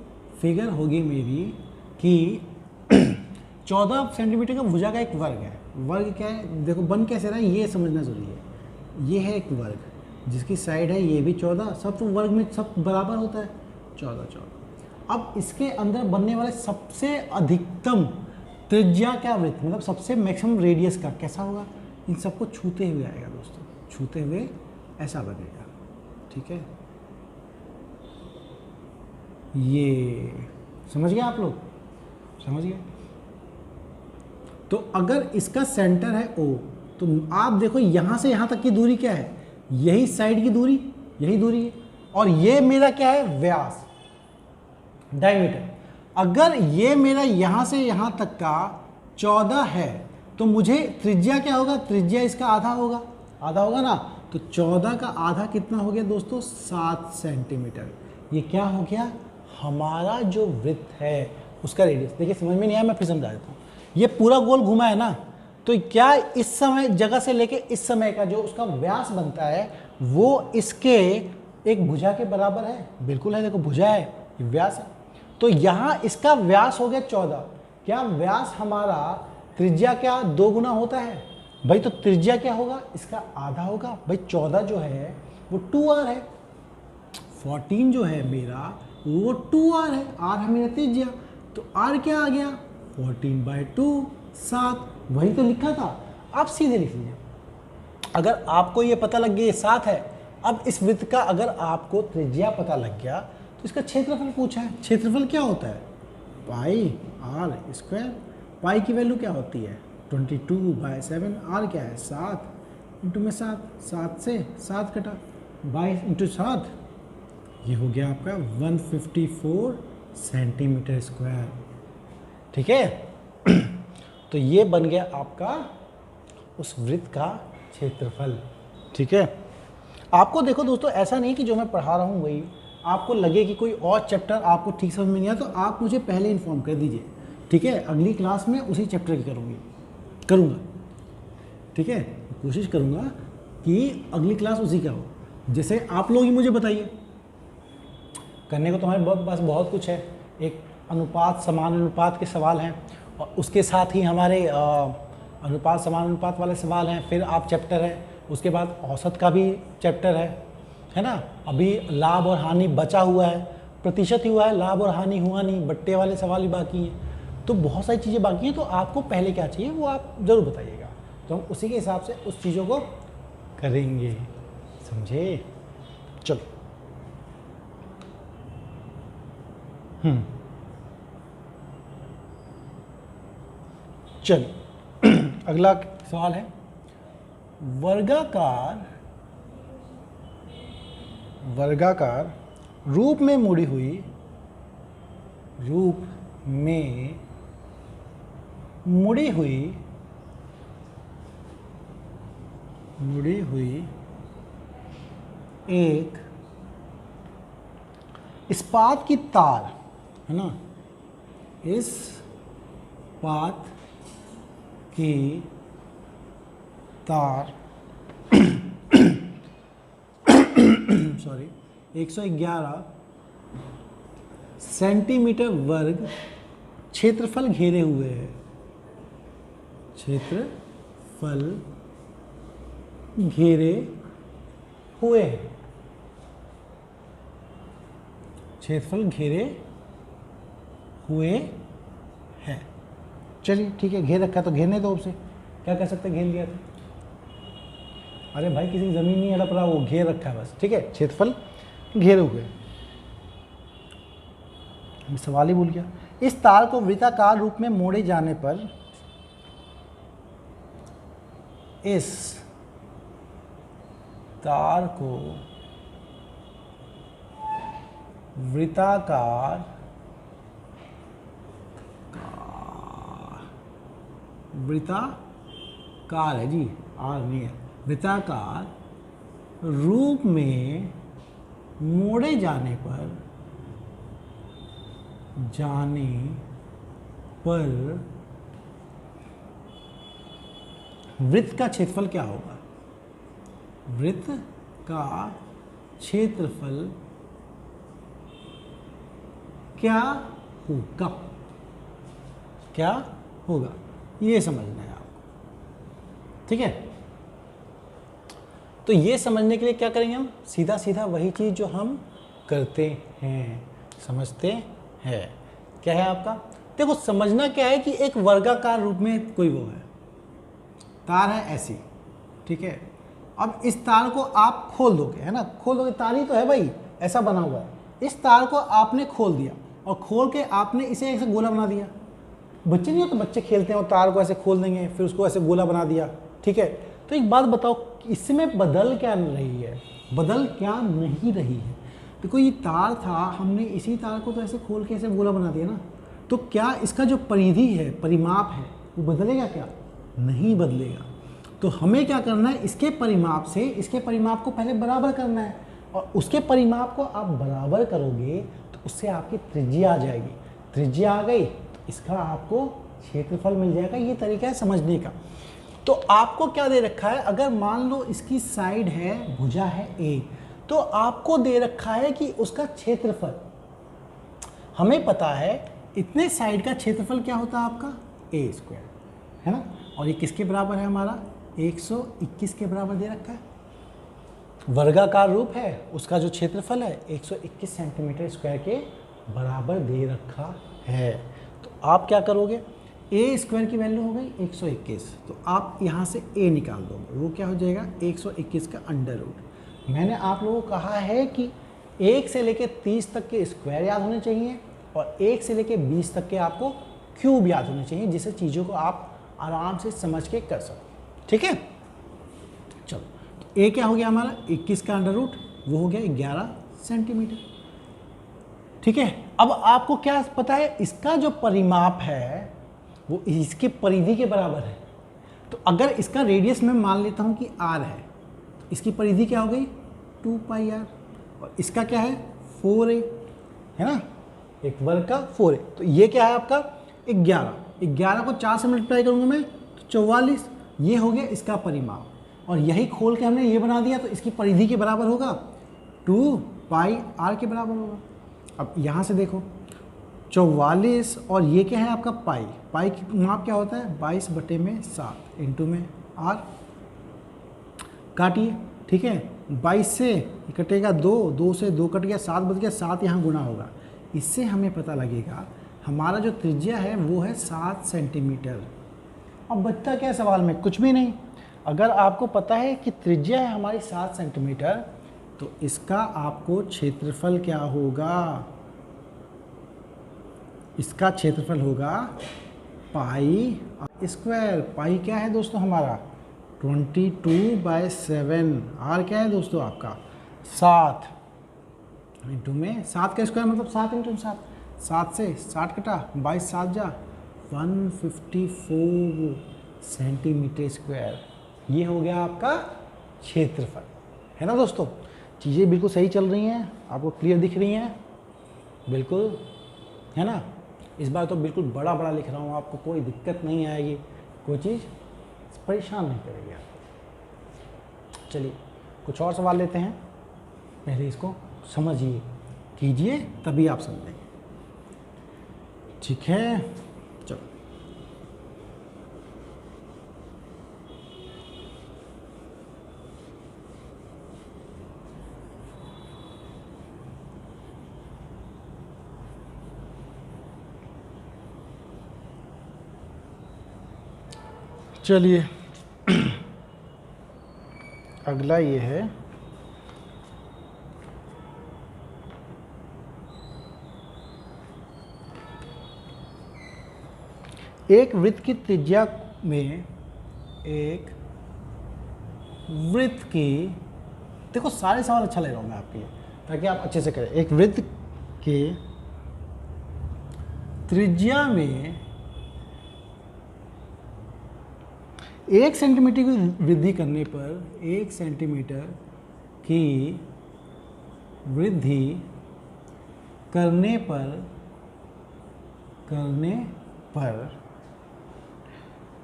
S1: फिगर होगी मेरी कि 14 सेंटीमीटर का भुजा का एक वर्ग है। वर्ग क्या है, देखो बन कैसे रहा है ये समझना ज़रूरी है। ये है एक वर्ग जिसकी साइड है ये भी 14, सब तो वर्ग में सब बराबर होता है, 14। अब इसके अंदर बनने वाले सबसे अधिकतम त्रिज्या क्या वृत्त, मतलब सबसे मैक्सिमम रेडियस का कैसा होगा, इन सबको छूते हुए आएगा दोस्तों, छूते हुए ऐसा बनेगा, ठीक है। ये समझ गए आप लोग, समझ गए। तो अगर इसका सेंटर है O, तो आप देखो यहाँ से यहाँ तक की दूरी क्या है, यही साइड की दूरी, यही दूरी है। और ये मेरा क्या है, व्यास, डायमीटर। अगर ये मेरा यहाँ से यहाँ तक का 14 है तो मुझे त्रिज्या क्या होगा, त्रिज्या इसका आधा होगा, आधा होगा ना। तो 14 का आधा कितना हो गया दोस्तों, 7 सेंटीमीटर। ये क्या हो गया, हमारा जो वृत्त है उसका रेडियस। देखिए समझ में नहीं आया, मैं फिर समझा देता हूँ। ये पूरा गोल घुमा है ना, तो क्या इस समय जगह से लेके इस समय का जो उसका व्यास बनता है वो इसके एक भुजा के बराबर है, बिल्कुल है। देखो भुजा है, ये व्यास है, तो यहाँ इसका व्यास हो गया 14। क्या व्यास हमारा त्रिज्या क्या 2 गुना होता है भाई, तो त्रिज्या क्या होगा, इसका आधा होगा भाई। 14 जो है वो 2r है। 14 जो है मेरा वो 2r है, r है मेरा त्रिज्या, तो r क्या आ गया 14/2, 7, वही तो लिखा था। आप सीधे लिख लीजिए। अगर आपको ये पता लग गया ये 7 है, अब इस वृत्त का अगर आपको त्रिज्या पता लग गया तो इसका क्षेत्रफल पूछा है। क्षेत्रफल क्या होता है पाई r स्क्वायर, पाई की वैल्यू क्या होती है 22/7, r क्या है 7 इंटू में 7, 7 से 7 कटा 22 इंटू 7, ये हो गया आपका 154 सेंटीमीटर स्क्वायर। ठीक है तो ये बन गया आपका उस वृत्त का क्षेत्रफल। ठीक है, आपको देखो दोस्तों, ऐसा नहीं कि जो मैं पढ़ा रहा हूँ वही आपको लगे कि कोई और चैप्टर आपको ठीक समझ में नहीं आया तो आप मुझे पहले इन्फॉर्म कर दीजिए। ठीक है, अगली क्लास में उसी चैप्टर की करूँगा। ठीक है, कोशिश करूँगा कि अगली क्लास उसी का हो। जैसे आप लोग ही मुझे बताइए, करने को तो हमारे पास बहुत कुछ है। एक अनुपात समान अनुपात के सवाल हैं और उसके साथ ही हमारे अनुपात समान अनुपात वाले सवाल हैं। फिर आप चैप्टर है, उसके बाद औसत का भी चैप्टर है ना। अभी लाभ और हानि बचा हुआ है, प्रतिशत ही हुआ है, लाभ और हानि हुआ नहीं, बट्टे वाले सवाल भी बाकी हैं। तो बहुत सारी चीज़ें बाकी हैं, तो आपको पहले क्या चाहिए वो आप ज़रूर बताइएगा, तो हम उसी के हिसाब से उस चीज़ों को करेंगे। समझे? चलो चलिए अगला सवाल है, वर्गाकार रूप में मुड़ी हुई एक इस्पात की तार है ना, इस्पात की तार 111 सेंटीमीटर वर्ग क्षेत्रफल घेरे हुए है। क्षेत्रफल घेरे हुए है। चलिए ठीक है, घेर रखा तो घेरने दो। उससे क्या कर सकते हैं, घेर लिया था। अरे भाई किसी की ज़मीन नहीं हड़प रहा, वो घेर रखा है बस। ठीक है, क्षेत्रफल घेरे हुए। मैं सवाल ही भूल गया। इस तार को वृत्ताकार रूप में मोड़े जाने पर इस तार को वृत्ताकार है जी, आर नहीं है, वृत्ताकार रूप में मोड़े जाने पर वृत्त का क्षेत्रफल क्या होगा? वृत्त का क्षेत्रफल क्या होगा? ये समझना है आपको। ठीक है, तो ये समझने के लिए क्या करेंगे हम? सीधा सीधा वही चीज़ जो हम करते हैं, समझते हैं। क्या है आपका? देखो समझना क्या है कि एक वर्गाकार रूप में कोई वो है, तार है ऐसी। ठीक है, अब इस तार को आप खोल दोगे, है ना, खोल दोगे, तार ही तो है भाई, ऐसा बना हुआ है। इस तार को आपने खोल दिया और खोल के आपने इसे ऐसे गोला बना दिया। बच्चे नहीं हो तो बच्चे खेलते हैं और तार को ऐसे खोल देंगे, फिर उसको ऐसे गोला बना दिया। ठीक है, तो एक बात बताओ, इसमें बदल क्या रही है? बदल क्या नहीं रही है? देखो ये तार था, हमने इसी तार को तो ऐसे खोल के ऐसे गोला बना दिया ना, तो क्या इसका जो परिधि है, परिमाप है, वो बदलेगा क्या? नहीं बदलेगा। तो हमें क्या करना है, इसके परिमाप से इसके परिमाप को पहले बराबर करना है, और उसके परिमाप को आप बराबर करोगे तो उससे आपकी त्रिज्या आ जाएगी। त्रिज्या आ गई तो इसका आपको क्षेत्रफल मिल जाएगा। ये तरीका है समझने का। तो आपको क्या दे रखा है, अगर मान लो इसकी साइड है, भुजा है ए, तो आपको दे रखा है कि उसका क्षेत्रफल, हमें पता है इतने साइड का क्षेत्रफल क्या होता है आपका ए स्क्वायर, है ना, और ये किसके बराबर है हमारा 121 के बराबर दे रखा है। वर्गाकार रूप है, उसका जो क्षेत्रफल है 121 सेंटीमीटर स्क्वायर के बराबर दे रखा है। तो आप क्या करोगे, ए स्क्वायर की वैल्यू हो गई 121, तो आप यहाँ से ए निकाल दोगे, वो क्या हो जाएगा 121 का अंडर रूट। मैंने आप लोगों को कहा है कि 1 से लेके 30 तक के स्क्वायर याद होने चाहिए और 1 से लेके 20 तक के आपको क्यूब याद होने चाहिए, जिससे चीज़ों को आप आराम से समझ के कर सको। ठीक है, चलो तो ए क्या हो गया हमारा 21 का अंडर रूट, वो हो गया 11 सेंटीमीटर। ठीक है, अब आपको क्या पता है, इसका जो परिमाप है वो इसके परिधि के बराबर है। तो अगर इसका रेडियस मैं मान लेता हूँ कि r है, तो इसकी परिधि क्या हो गई 2πr, और इसका क्या है 4a, है ना, एक वर्ग का 4a। तो ये क्या है आपका 11 को 4 से मल्टीप्लाई करूँगा मैं तो 44, ये हो गया इसका परिमाप। और यही खोल के हमने ये बना दिया, तो इसकी परिधि के बराबर होगा 2πr के बराबर होगा। अब यहाँ से देखो 44 और ये क्या है आपका पाई की माप क्या होता है 22/7 इंटू में r, काटिए। ठीक है, 22 से कटेगा 2 से 2 कट गया, 7 बच गया, 7 यहाँ गुना होगा। इससे हमें पता लगेगा हमारा जो त्रिज्या है वो है 7 सेंटीमीटर। अब बचता क्या सवाल में, कुछ भी नहीं। अगर आपको पता है कि त्रिज्या है हमारी 7 सेंटीमीटर, तो इसका आपको क्षेत्रफल क्या होगा, इसका क्षेत्रफल होगा पाई स्क्वायर। पाई क्या है दोस्तों हमारा 22/7, आर क्या है दोस्तों आपका 7 इंटू में 7 का स्क्वायर मतलब 7 इंटू 7, 7 से 60 कटा 22 7 जा 154 सेंटीमीटर स्क्वायर। ये हो गया आपका क्षेत्रफल, है ना दोस्तों। चीज़ें बिल्कुल सही चल रही हैं, आपको क्लियर दिख रही हैं बिल्कुल, है ना। इस बार तो बिल्कुल बड़ा बड़ा लिख रहा हूँ, आपको कोई दिक्कत नहीं आएगी, कोई चीज़ परेशान नहीं करेगी आपको। चलिए कुछ और सवाल लेते हैं, पहले इसको समझिए कीजिए तभी आप समझेंगे। ठीक है, चलो चलिए अगला ये है एक वृत्त की त्रिज्या में, एक वृत्त की, देखो सारे सवाल अच्छा ले रहा हूँ मैं आपके लिए ताकि आप अच्छे से करें। एक वृत्त के त्रिज्या में 1 सेंटीमीटर की वृद्धि करने पर 1 सेंटीमीटर की वृद्धि करने पर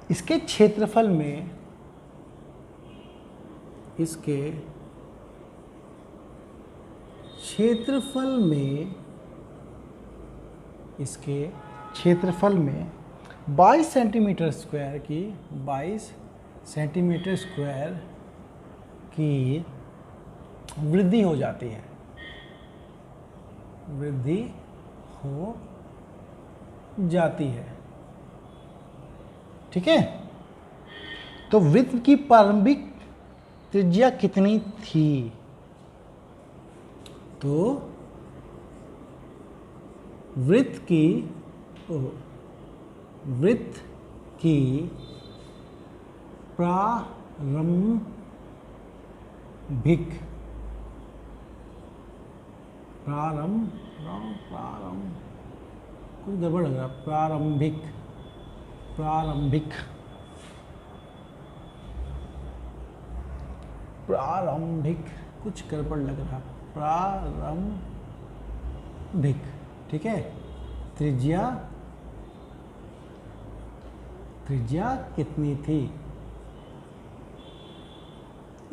S1: इसके क्षेत्रफल में, इसके क्षेत्रफल में 22 सेंटीमीटर स्क्वायर की 22 सेंटीमीटर स्क्वायर की वृद्धि हो जाती है, वृद्धि हो जाती है। ठीक है, तो वृत्त की प्रारंभिक त्रिज्या कितनी थी, तो वृत्त की प्रारंभिक कुछ गड़बड़ लग रहा, प्रारंभिक कुछ गड़बड़ लग रहा, प्रारंभिक। ठीक है, त्रिज्या कितनी थी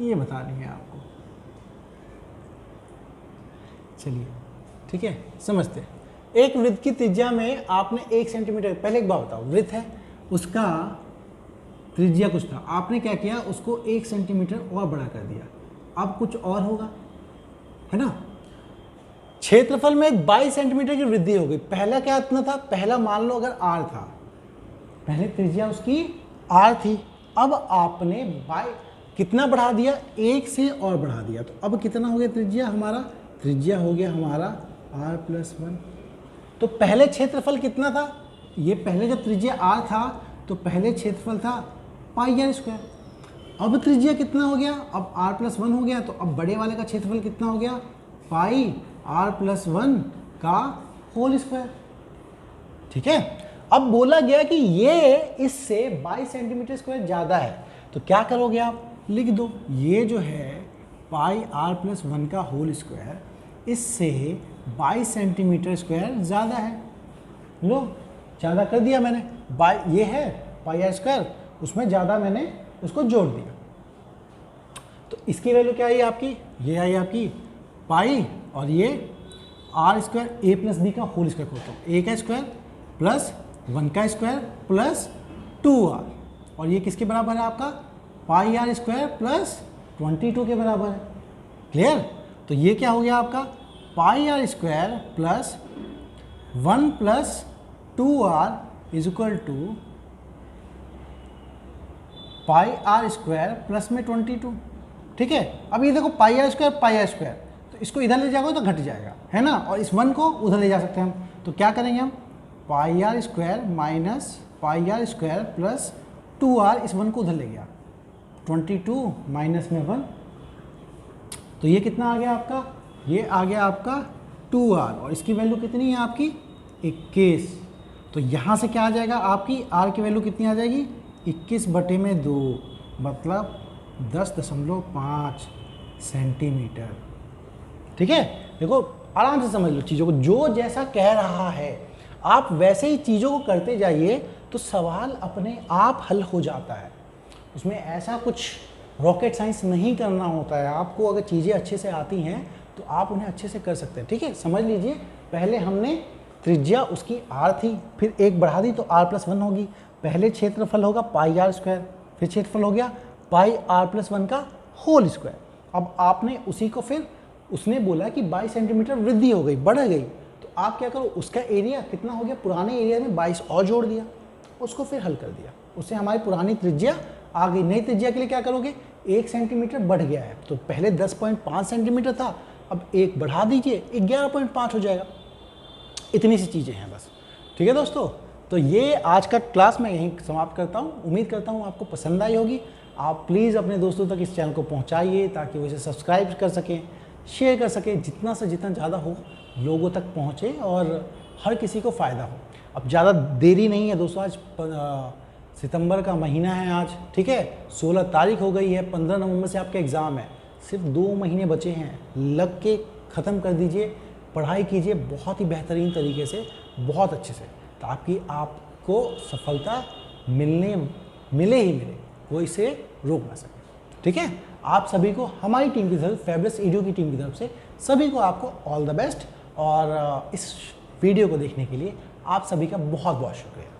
S1: ये बतानी है आपको। चलिए ठीक है, समझते हैं। एक वृत्त की त्रिज्या में आपने 1 सेंटीमीटर, पहले एक बात बताओ, वृत्त है उसका त्रिज्या कुछ था, आपने क्या किया उसको 1 सेंटीमीटर और बड़ा कर दिया। अब कुछ और होगा, है ना। क्षेत्रफल में 22 सेंटीमीटर की वृद्धि हो गई। पहला क्या इतना था, पहला मान लो अगर r था, पहले त्रिज्या उसकी r थी, अब आपने कितना बढ़ा दिया, 1 से और बढ़ा दिया, तो अब कितना हो गया त्रिज्या हमारा, त्रिज्या हो गया हमारा r+1। तो पहले क्षेत्रफल कितना था, ये पहले जब त्रिज्या r था तो पहले क्षेत्रफल था πr²। अब त्रिज्या कितना हो गया, अब r+1 हो गया, तो अब बड़े वाले का क्षेत्रफल कितना हो गया, πr+1 का होल स्क्वायर। ठीक है, अब बोला गया कि ये इससे 22 सेंटीमीटर स्क्वायर ज़्यादा है, तो क्या करोगे आप, लिख दो ये जो है πr+1 का होल स्क्वायर इससे 22 सेंटीमीटर स्क्वायर ज़्यादा है। लो ज़्यादा कर दिया मैंने, ये है πr², उसमें ज़्यादा मैंने उसको जोड़ दिया, तो इसकी वैल्यू क्या आई आपकी, ये आई आपकी पाई, और ये r² a+b का होल स्क्वायर होता है, a का स्क्वायर प्लस 1 का स्क्वायर प्लस 2r, और ये किसके बराबर है आपका, πr² प्लस 22 के बराबर है। क्लियर, तो ये क्या हो गया आपका, πr² plus 1 plus 2r is equal to πr² plus में 22। ठीक है, अब ये देखो πr², तो इसको इधर ले जाओगे तो घट जाएगा, है ना, और इस 1 को उधर ले जा सकते हैं हम, तो क्या करेंगे हम, πr² minus πr² plus 2r, इस 1 को उधर ले गया, 22 माइनस में 1, तो ये कितना आ गया आपका, ये आ गया आपका 2r, और इसकी वैल्यू कितनी है आपकी 21। तो यहाँ से क्या आ जाएगा, आपकी r की वैल्यू कितनी आ जाएगी, 21/2, मतलब 10.5 सेंटीमीटर। ठीक है, देखो आराम से समझ लो चीज़ों को, जो जैसा कह रहा है आप वैसे ही चीज़ों को करते जाइए तो सवाल अपने आप हल हो जाता है। उसमें ऐसा कुछ रॉकेट साइंस नहीं करना होता है, आपको अगर चीज़ें अच्छे से आती हैं तो आप उन्हें अच्छे से कर सकते हैं। ठीक है, समझ लीजिए, पहले हमने त्रिज्या उसकी r थी, फिर 1 बढ़ा दी तो r+1 होगी, पहले क्षेत्रफल होगा πr², फिर क्षेत्रफल हो गया πr+1 का होल स्क्वायर। अब आपने उसी को, फिर उसने बोला कि 22 सेंटीमीटर वृद्धि हो गई, बढ़ गई, तो आप क्या करो, उसका एरिया कितना हो गया, पुराने एरिया में 22 और जोड़ दिया, उसको फिर हल कर दिया, उससे हमारी पुरानी त्रिज्या आ गई। नई त्रिज्या के लिए क्या करोगे, 1 सेंटीमीटर बढ़ गया है, तो पहले 10.5 सेंटीमीटर था, अब 1 बढ़ा दीजिए 11.5 हो जाएगा। इतनी सी चीज़ें हैं बस। ठीक है दोस्तों, तो ये आज का क्लास मैं यहीं समाप्त करता हूँ। उम्मीद करता हूँ आपको पसंद आई होगी। आप प्लीज़ अपने दोस्तों तक इस चैनल को पहुँचाइए ताकि वो इसे सब्सक्राइब कर सकें, शेयर कर सकें, जितना से जितना ज़्यादा हो लोगों तक पहुँचे और हर किसी को फ़ायदा हो। अब ज़्यादा देरी नहीं है दोस्तों, आज सितंबर का महीना है आज, ठीक है, 16 तारीख हो गई है, 15 नवंबर से आपका एग्ज़ाम है, सिर्फ 2 महीने बचे हैं, लग के ख़त्म कर दीजिए, पढ़ाई कीजिए बहुत ही बेहतरीन तरीके से, बहुत अच्छे से, ताकि आपको सफलता मिले ही मिले, कोई इसे रोक ना सके। ठीक है, आप सभी को हमारी टीम की तरफ, फैबुलस एडू की टीम की तरफ से सभी को आपको ऑल द बेस्ट, और इस वीडियो को देखने के लिए आप सभी का बहुत बहुत शुक्रिया।